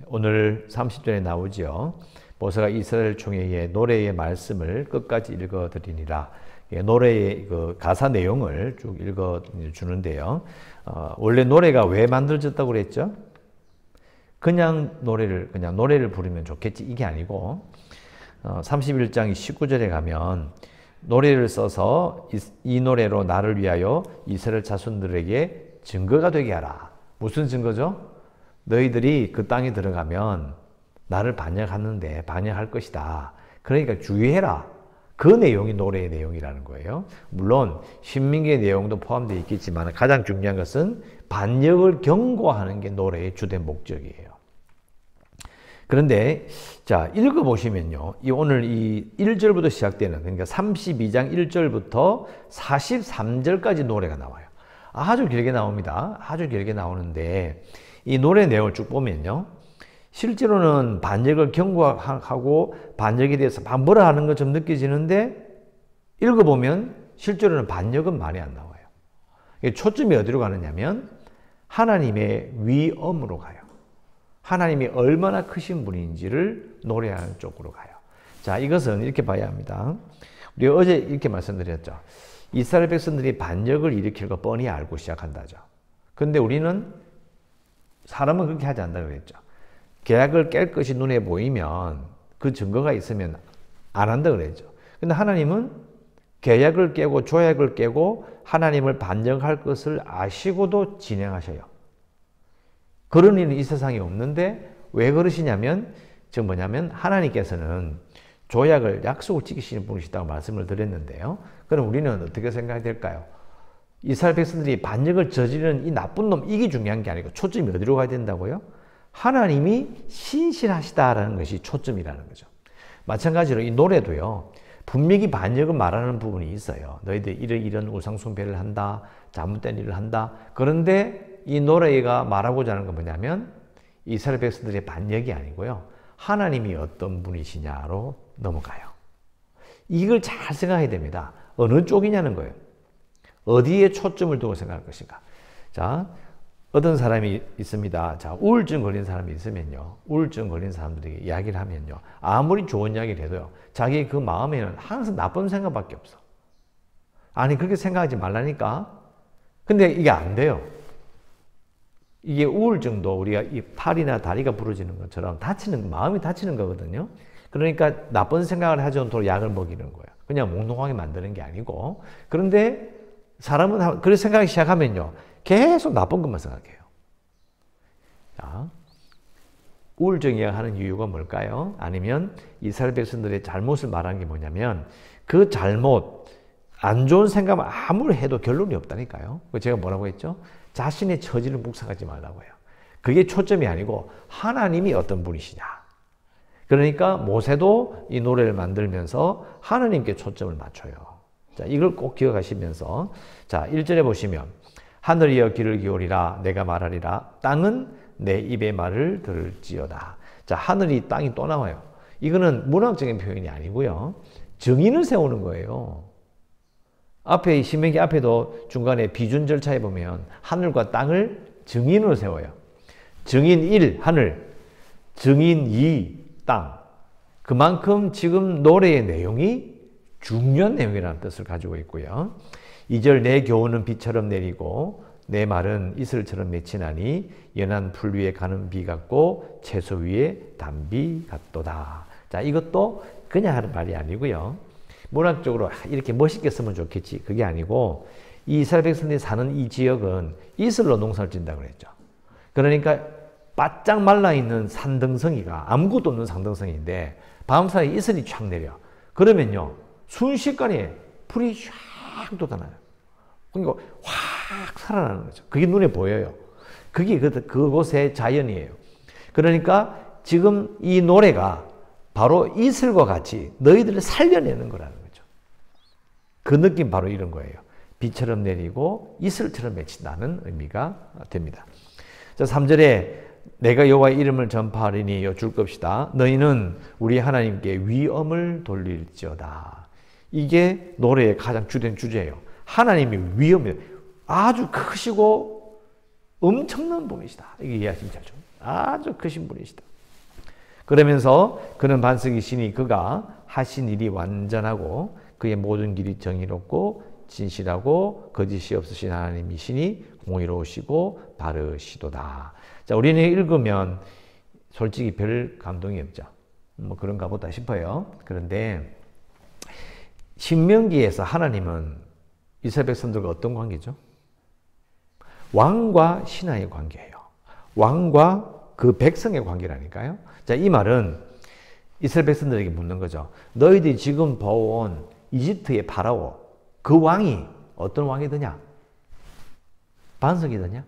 오늘 30절에 나오지요. 모세가 이스라엘 총회의 노래의 말씀을 끝까지 읽어드리니라. 노래의 그 가사 내용을 쭉 읽어주는데요. 원래 노래가 왜 만들어졌다고 그랬죠? 그냥 노래를 부르면 좋겠지 이게 아니고 31장 19절에 가면 노래를 써서 이 노래로 나를 위하여 이스라엘 자손들에게 증거가 되게 하라. 무슨 증거죠? 너희들이 그 땅에 들어가면 나를 반역할 것이다. 그러니까 주의해라. 그 내용이 노래의 내용이라는 거예요. 물론 신명기의 내용도 포함되어 있겠지만 가장 중요한 것은 반역을 경고하는 게 노래의 주된 목적이에요. 그런데 자 읽어보시면요. 오늘 이 1절부터 시작되는 그러니까 32장 1절부터 43절까지 노래가 나와요. 아주 길게 나옵니다. 아주 길게 나오는데 이 노래 내용을 쭉 보면요. 실제로는 반역을 경고하고 반역에 대해서 뭐라 하는 것처럼 느껴지는데 읽어보면 실제로는 반역은 말이 안 나와요. 초점이 어디로 가느냐면 하나님의 위엄으로 가요. 하나님이 얼마나 크신 분인지를 노래하는 쪽으로 가요. 자, 이것은 이렇게 봐야 합니다. 우리가 어제 이렇게 말씀드렸죠. 이스라엘 백성들이 반역을 일으킬 거 뻔히 알고 시작한다죠. 근데 우리는 사람은 그렇게 하지 않는다고 그랬죠. 계약을 깰 것이 눈에 보이면 그 증거가 있으면 안 한다고 그랬죠. 근데 하나님은 계약을 깨고 조약을 깨고 하나님을 반역할 것을 아시고도 진행하셔요. 그런 일은 이 세상에 없는데 왜 그러시냐면 하나님께서는 약속을 지키시는 분이시다고 말씀을 드렸는데요. 그럼 우리는 어떻게 생각이 될까요? 이스라엘 백성들이 반역을 저지르는 이 나쁜 놈 이게 중요한 게 아니고 초점이 어디로 가야 된다고요? 하나님이 신실하시다라는 것이 초점이라는 거죠. 마찬가지로 이 노래도요. 분명히 반역을 말하는 부분이 있어요. 너희들 이런 우상숭배를 한다. 잘못된 일을 한다. 그런데 이 노래가 말하고자 하는 건 뭐냐면 이스라엘 백성들의 반역이 아니고요. 하나님이 어떤 분이시냐로 넘어가요. 이걸 잘 생각해야 됩니다. 어느 쪽이냐는 거예요. 어디에 초점을 두고 생각할 것인가. 자, 어떤 사람이 있습니다. 자, 우울증 걸린 사람이 있으면요. 우울증 걸린 사람들에게 이야기를 하면요. 아무리 좋은 이야기를 해도요. 자기 그 마음에는 항상 나쁜 생각밖에 없어. 아니, 그렇게 생각하지 말라니까. 근데 이게 안 돼요. 이게 우울증도 우리가 이 팔이나 다리가 부러지는 것처럼 마음이 다치는 거거든요. 그러니까 나쁜 생각을 하지 않도록 약을 먹이는 거예요. 그냥 몽롱하게 만드는 게 아니고. 그런데 사람은 그렇게 생각하기 시작하면요. 계속 나쁜 것만 생각해요. 자, 우울증이 하는 이유가 뭘까요? 아니면 이스라엘 백성들의 잘못을 말하는 게 뭐냐면 그 잘못, 안 좋은 생각만 아무리 해도 결론이 없다니까요. 제가 뭐라고 했죠? 자신의 처지를 묵상하지 말라고 해요. 그게 초점이 아니고 하나님이 어떤 분이시냐. 그러니까 모세도 이 노래를 만들면서 하나님께 초점을 맞춰요. 자, 이걸 꼭 기억하시면서 자, 1절에 보시면 하늘이여 귀를 기울이라 내가 말하리라 땅은 내 입의 말을 들을지어다. 자, 하늘이 땅이 또 나와요. 이거는 문학적인 표현이 아니고요. 증인을 세우는 거예요. 앞에 신명기 앞에도 중간에 비준 절차에 보면 하늘과 땅을 증인으로 세워요. 증인 1 하늘, 증인 2 땅. 그만큼 지금 노래의 내용이 중요한 내용이라는 뜻을 가지고 있고요. 2절 내 교훈은 비처럼 내리고 내 말은 이슬처럼 맺히나니 연한 풀 위에 가는 비 같고 채소 위에 단비 같도다. 자, 이것도 그냥 하는 말이 아니고요. 문학적으로 이렇게 멋있게 쓰면 좋겠지. 그게 아니고 이 이스라엘 백성들이 사는 이 지역은 이슬로 농사를 짓는다고 그랬죠. 그러니까 바짝 말라있는 산등성이가 아무것도 없는 산등성인데 밤사이에 이슬이 쫙 내려. 그러면요. 순식간에 풀이 쫙 돋아나요. 그러니까 확 살아나는 거죠. 그게 눈에 보여요. 그게 그곳의 자연이에요. 그러니까 지금 이 노래가 바로 이슬과 같이 너희들을 살려내는 거라는 거죠. 그 느낌 바로 이런 거예요. 비처럼 내리고 이슬처럼 맺힌다는 의미가 됩니다. 자, 3절에 내가 여호와의 이름을 전파하리니 여줄 것이다. 너희는 우리 하나님께 위엄을 돌릴지어다. 이게 노래의 가장 주된 주제예요. 하나님이 위엄이에요. 아주 크시고 엄청난 분이시다. 이게 이해하시면 잘 좀. 아주 크신 분이시다. 그러면서 그는 반석이시니 그가 하신 일이 완전하고 그의 모든 길이 정의롭고 진실하고 거짓이 없으신 하나님이시니 공의로우시고 바르시도다. 자, 우리는 읽으면 솔직히 별 감동이 없죠. 뭐 그런가 보다 싶어요. 그런데 신명기에서 하나님은 이스라엘 백성들과 어떤 관계죠? 왕과 신하의 관계예요. 왕과 그 백성의 관계라니까요. 자, 이 말은 이스라엘 백성들에게 묻는 거죠. 너희들이 지금 봐온 이집트의 파라오, 그 왕이 어떤 왕이더냐? 반석이더냐?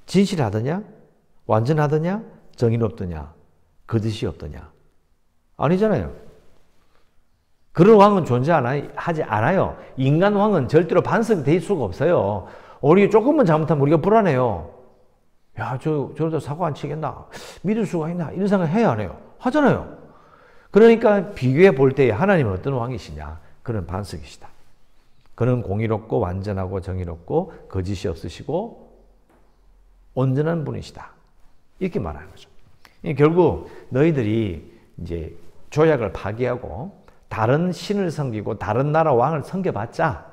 진실하더냐? 완전하더냐? 정의롭더냐? 거짓이 없더냐? 아니잖아요. 그런 왕은 존재하지 않아요. 인간 왕은 절대로 반석이 될 수가 없어요. 우리 조금만 잘못하면 우리가 불안해요. 야, 저러다 사고 안 치겠나? 믿을 수가 있나? 이런 생각 해야 안 해요. 하잖아요. 그러니까 비교해 볼 때 하나님은 어떤 왕이시냐? 그는 반석이시다. 그는 공의롭고 완전하고 정의롭고 거짓이 없으시고 온전한 분이시다. 이렇게 말하는 거죠. 결국 너희들이 이제 조약을 파기하고 다른 신을 섬기고 다른 나라 왕을 섬겨봤자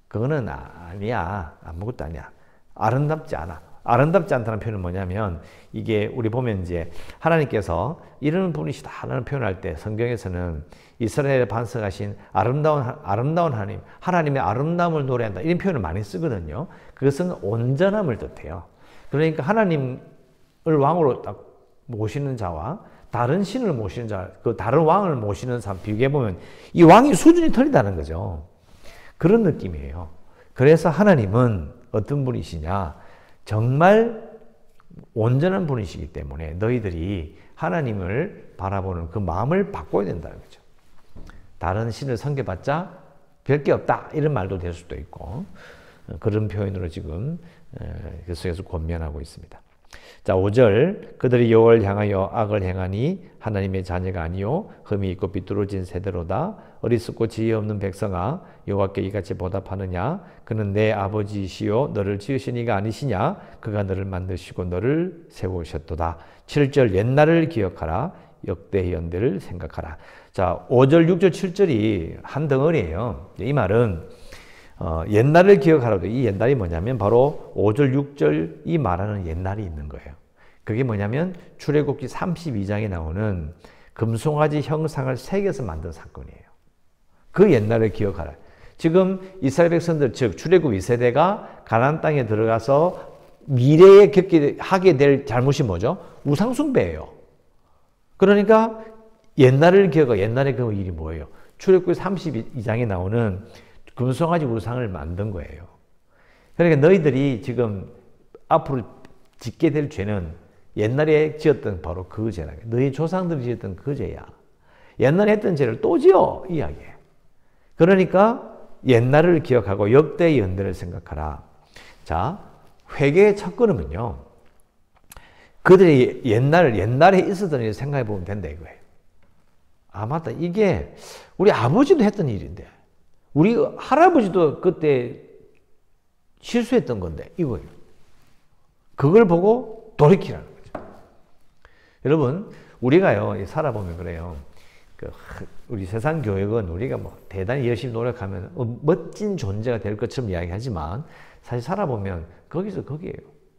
그거는 아니야. 아무것도 아니야. 아름답지 않아. 아름답지 않다는 표현은 뭐냐면 이게 우리 보면 이제 하나님께서 이런 분이시다라는 표현할 때 성경에서는 이스라엘에 반석하신 아름다운 하나님, 하나님의 아름다움을 노래한다 이런 표현을 많이 쓰거든요. 그것은 온전함을 뜻해요. 그러니까 하나님을 왕으로 딱 모시는 자와 다른 신을 모시는 자, 그 다른 왕을 모시는 사람 비교해 보면 이 왕이 수준이 틀리다는 거죠. 그런 느낌이에요. 그래서 하나님은 어떤 분이시냐? 정말 온전한 분이시기 때문에 너희들이 하나님을 바라보는 그 마음을 바꿔야 된다는 거죠. 다른 신을 섬겨봤자 별게 없다 이런 말도 될 수도 있고 그런 표현으로 지금 계속해서 권면하고 있습니다. 자, 5절 그들이 여호와를 향하여 악을 행하니 하나님의 자녀가 아니요 흠이 있고 비뚤어진 세대로다. 어리석고 지혜 없는 백성아 여호와께 이같이 보답하느냐? 그는 내 아버지시요 너를 지으신 이가 아니시냐? 그가 너를 만드시고 너를 세우셨도다. 7절 옛날을 기억하라. 역대의 연대를 생각하라. 자, 5절, 6절, 7절이 한 덩어리예요. 이 말은 옛날을 기억하라도 이 옛날이 뭐냐면 바로 5절, 6절 이 말하는 옛날이 있는 거예요. 그게 뭐냐면 출애굽기 32장에 나오는 금송아지 형상을 새겨서 만든 사건이에요. 그 옛날을 기억하라. 지금 이스라엘 백성들 즉 출애굽 2세대가 가나안 땅에 들어가서 미래에 하게 될 잘못이 뭐죠? 우상 숭배예요. 그러니까 옛날을 기억하 옛날에 그 일이 뭐예요? 출애굽기 32장에 나오는 금송아지 우상을 만든 거예요. 그러니까 너희들이 지금 앞으로 짓게 될 죄는 옛날에 지었던 바로 그 죄라. 너희 조상들이 지었던 그 죄야. 옛날에 했던 죄를 또 지어 이야기해. 그러니까 옛날을 기억하고 역대의 연대를 생각하라. 자, 회개의 첫 걸음은요. 그들이 옛날에 있었던 일을 생각해 보면 된다 이거예요. 아, 맞다. 이게 우리 아버지도 했던 일인데 우리 할아버지도 그때 실수했던 건데 이거예요. 그걸 보고 돌이키라는 거죠. 여러분 우리가요 살아보면 그래요. 우리 세상 교육은 우리가 뭐 대단히 열심히 노력하면 멋진 존재가 될 것처럼 이야기하지만 사실 살아보면 거기서 거기에요.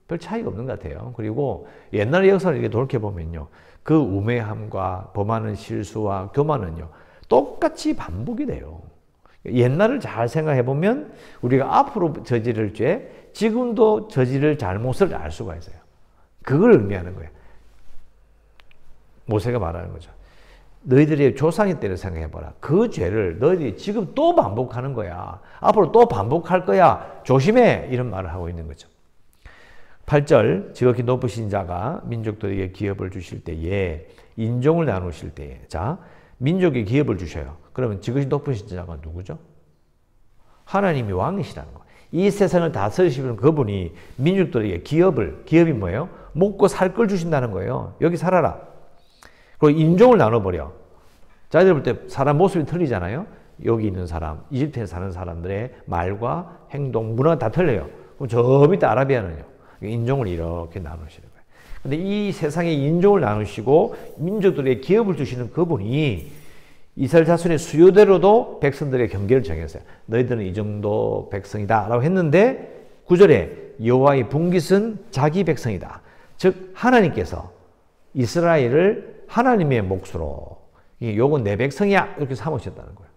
별 차이가 없는 것 같아요. 그리고 옛날의 역사를 이렇게 돌이켜보면요. 그 우매함과 범하는 실수와 교만은요. 똑같이 반복이 돼요. 옛날을 잘 생각해보면 우리가 앞으로 저지를 죄, 지금도 저지를 잘못을 알 수가 있어요. 그걸 의미하는 거예요. 모세가 말하는 거죠. 너희들이 조상의 때를 생각해봐라. 그 죄를 너희들이 지금 또 반복하는 거야. 앞으로 또 반복할 거야. 조심해. 이런 말을 하고 있는 거죠. 8절 지극히 높으신 자가 민족들에게 기업을 주실 때에 인종을 나누실 때에 자 민족에 기업을 주셔요. 그러면 지극히 높으신 자가 누구죠? 하나님이 왕이시라는 거예요. 이 세상을 다스리시는 그분이 민족들에게 기업이 뭐예요? 먹고 살 걸 주신다는 거예요. 여기 살아라. 그리고 인종을 나눠버려. 자기들 볼 때 사람 모습이 틀리잖아요. 여기 있는 사람, 이집트에 사는 사람들의 말과 행동, 문화가 다 틀려요. 그럼 저 밑에 아라비아는요. 인종을 이렇게 나누시는 거예요. 근데 이 세상의 인종을 나누시고 민족들의 기업을 주시는 그분이 이스라엘 자손의 수요대로도 백성들의 경계를 정했어요. 너희들은 이 정도 백성이다 라고 했는데 9절에 여호와의 분깃은 자기 백성이다. 즉 하나님께서 이스라엘을 하나님의 몫으로 요건 내 백성이야 이렇게 삼으셨다는 거예요.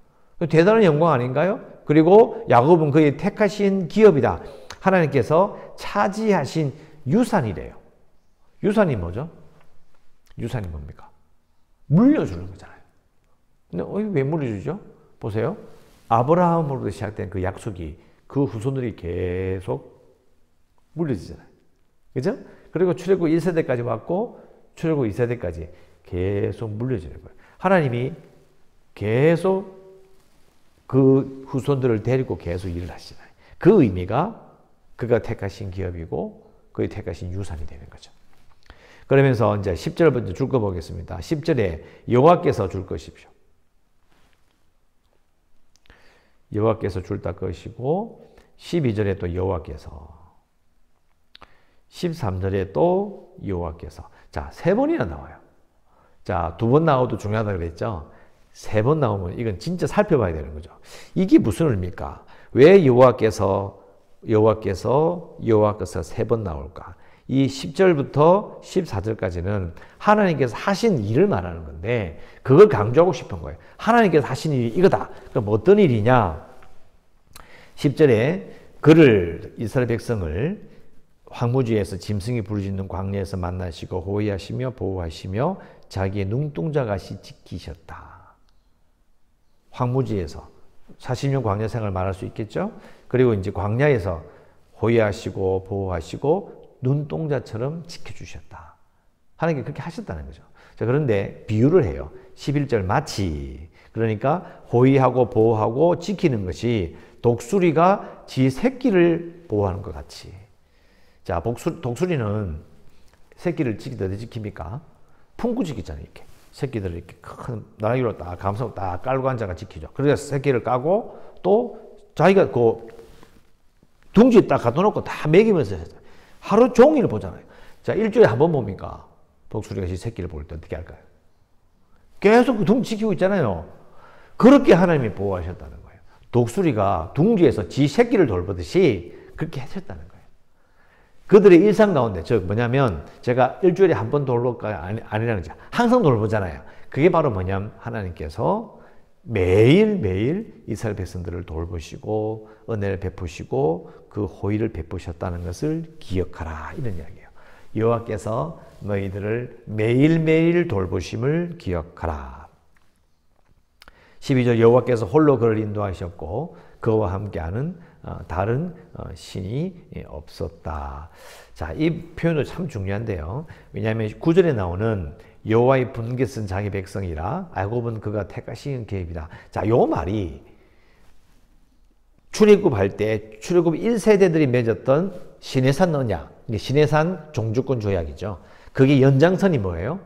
대단한 영광 아닌가요? 그리고 야곱은 그의 택하신 기업이다. 하나님께서 차지하신 유산이래요. 유산이 뭐죠? 유산이 뭡니까? 물려주는 거잖아요. 근데 왜 물려주죠? 보세요. 아브라함으로부터 시작된 그 약속이 그 후손들이 계속 물려지잖아요. 그죠? 그리고 출애굽 1세대까지 왔고 출애굽 2세대까지 계속 물려지는 거예요. 하나님이 계속 그 후손들을 데리고 계속 일을 하시잖아요. 그 의미가 그가 택하신 기업이고 그의 택하신 유산이 되는 거죠. 그러면서 이제 10절부터 줄 거 보겠습니다. 10절에 여호와께서 줄 것이십시오. 여호와께서 줄다 것이고 12절에 또 여호와께서 13절에 또 여호와께서 자, 3번이나 나와요. 자, 2번 나와도 중요하다고 그랬죠. 3번 나오면 이건 진짜 살펴봐야 되는 거죠. 이게 무슨 의미입니까? 왜 여호와께서 3번 나올까? 이 10절부터 14절까지는 하나님께서 하신 일을 말하는 건데 그걸 강조하고 싶은 거예요. 하나님께서 하신 일이 이거다. 그럼 어떤 일이냐? 10절에 그를 이스라엘 백성을 황무지에서 짐승이 부르짖는 광야에서 만나시고 호위하시며 보호하시며 자기의 눈동자같이 지키셨다. 황무지에서 40년 광야 생활을 말할 수 있겠죠? 그리고 이제 광야에서 호위하시고 보호하시고 눈동자처럼 지켜주셨다. 하나님께 그렇게 하셨다는 거죠. 자, 그런데 비유를 해요. 11절 마치 그러니까 호위하고 보호하고 지키는 것이 독수리가 지 새끼를 보호하는 것 같이. 자, 독수리는 새끼를 어디 지킵니까? 품고 지키잖아요. 이렇게 새끼들을 이렇게 큰 나라기로 딱 감싸고 딱 깔고 앉아가 지키죠. 그래서 새끼를 까고 또 자기가 그 둥지에 딱 갖다 놓고 다 먹이면서 하루 종일 보잖아요. 자, 일주일에 한 번 봅니까? 독수리가 지 새끼를 볼 때 어떻게 할까요? 계속 그 둥지 지키고 있잖아요. 그렇게 하나님이 보호하셨다는 거예요. 독수리가 둥지에서 지 새끼를 돌보듯이 그렇게 하셨다는 거예요. 그들의 일상 가운데, 즉 뭐냐면 제가 일주일에 한 번 돌볼까요? 아니라는 거죠. 항상 돌보잖아요. 그게 바로 뭐냐면 하나님께서 매일매일 이스라엘 백성들을 돌보시고 은혜를 베푸시고 그 호의를 베푸셨다는 것을 기억하라 이런 이야기예요. 여호와께서 너희들을 매일매일 돌보심을 기억하라. 12절 여호와께서 홀로 그를 인도하셨고 그와 함께하는 다른 신이 없었다. 자, 이 표현도 참 중요한데요. 왜냐하면 9절에 나오는 여호와의 분깃은 자기 백성이라 야곱은 그가 택하신 계획이다. 자, 요 말이 출애굽할 때 출애굽 1세대들이 맺었던 시내산 언약, 시내산 종주권 조약이죠. 그게 연장선이 뭐예요?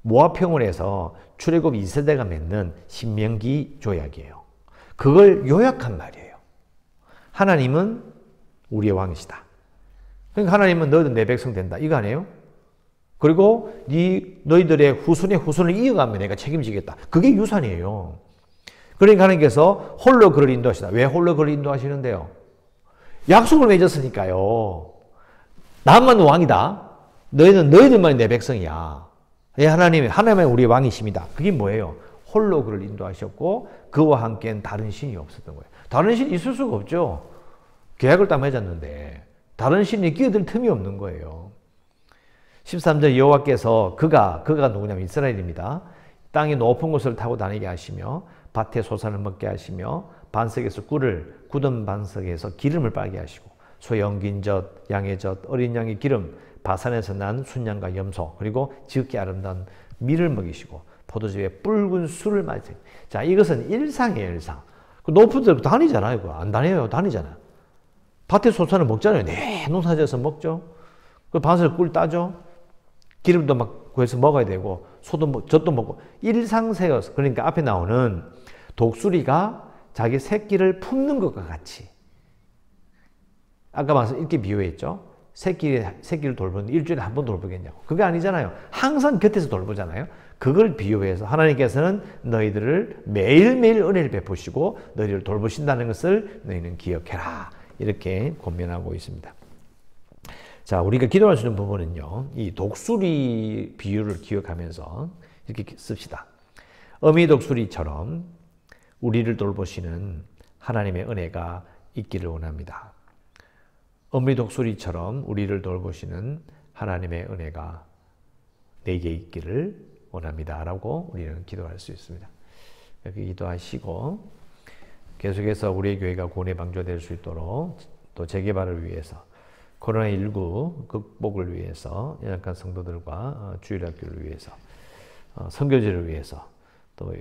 모압 평원에서 출애굽 2세대가 맺는 신명기 조약이에요. 그걸 요약한 말이에요. 하나님은 우리의 왕이시다. 그러니까 하나님은 너희들 내 백성 된다. 이거 아니에요? 그리고 너희들의 후손의 후손을 이어가면 내가 책임지겠다. 그게 유산이에요. 그러니까 하나님께서 홀로 그를 인도하시다. 왜 홀로 그를 인도하시는데요? 약속을 맺었으니까요. 나만 왕이다. 너희들만이 내 백성이야. 하나님은 우리의 왕이십니다. 그게 뭐예요? 홀로 그를 인도하셨고 그와 함께는 다른 신이 없었던 거예요. 다른 신이 있을 수가 없죠. 계약을 딱 맺었는데 다른 신이 끼어들 틈이 없는 거예요. 13절 여호와께서 그가 누구냐면 이스라엘입니다. 땅의 높은 곳을 타고 다니게 하시며 밭에 소산을 먹게 하시며 반석에서 꿀을 굳은 반석에서 기름을 빨게 하시고 소의 엉긴 젖, 양의 젖, 어린 양의 기름, 바산에서 난 순양과 염소 그리고 지극히 아름다운 밀을 먹이시고 포도주에 붉은 술을 마시고. 자, 이것은 일상이에요. 일상. 높은 데 다니잖아요. 그거 안 다녀요. 다니잖아요. 밭에 소산을 먹잖아요. 네, 농사지어서 먹죠. 그 반석에 꿀 따죠. 기름도 막 구해서 먹어야 되고 소도 젖도 먹고 일상생활. 그러니까 앞에 나오는 독수리가 자기 새끼를 품는 것과 같이 아까 말씀 이렇게 비유했죠. 새끼를 돌보는 일주일에 한 번 돌보겠냐고. 그게 아니잖아요. 항상 곁에서 돌보잖아요. 그걸 비유해서 하나님께서는 너희들을 매일매일 은혜를 베푸시고 너희를 돌보신다는 것을 너희는 기억해라. 이렇게 권면하고 있습니다. 자, 우리가 기도할 수 있는 부분은요, 이 독수리 비유를 기억하면서 이렇게 씁시다. 어미 독수리처럼 우리를 돌보시는 하나님의 은혜가 있기를 원합니다. 어미 독수리처럼 우리를 돌보시는 하나님의 은혜가 내게 있기를 원합니다. 라고 우리는 기도할 수 있습니다. 이렇게 기도하시고 계속해서 우리의 교회가 구원의 방주가 될 수 있도록 또 재개발을 위해서 코로나19 극복을 위해서 연약한 성도들과 주일학교를 위해서 선교제를 위해서 또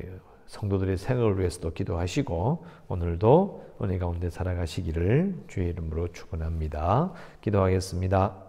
성도들의 생업을 위해서도 기도하시고 오늘도 은혜 가운데 살아가시기를 주의 이름으로 축원합니다. 기도하겠습니다.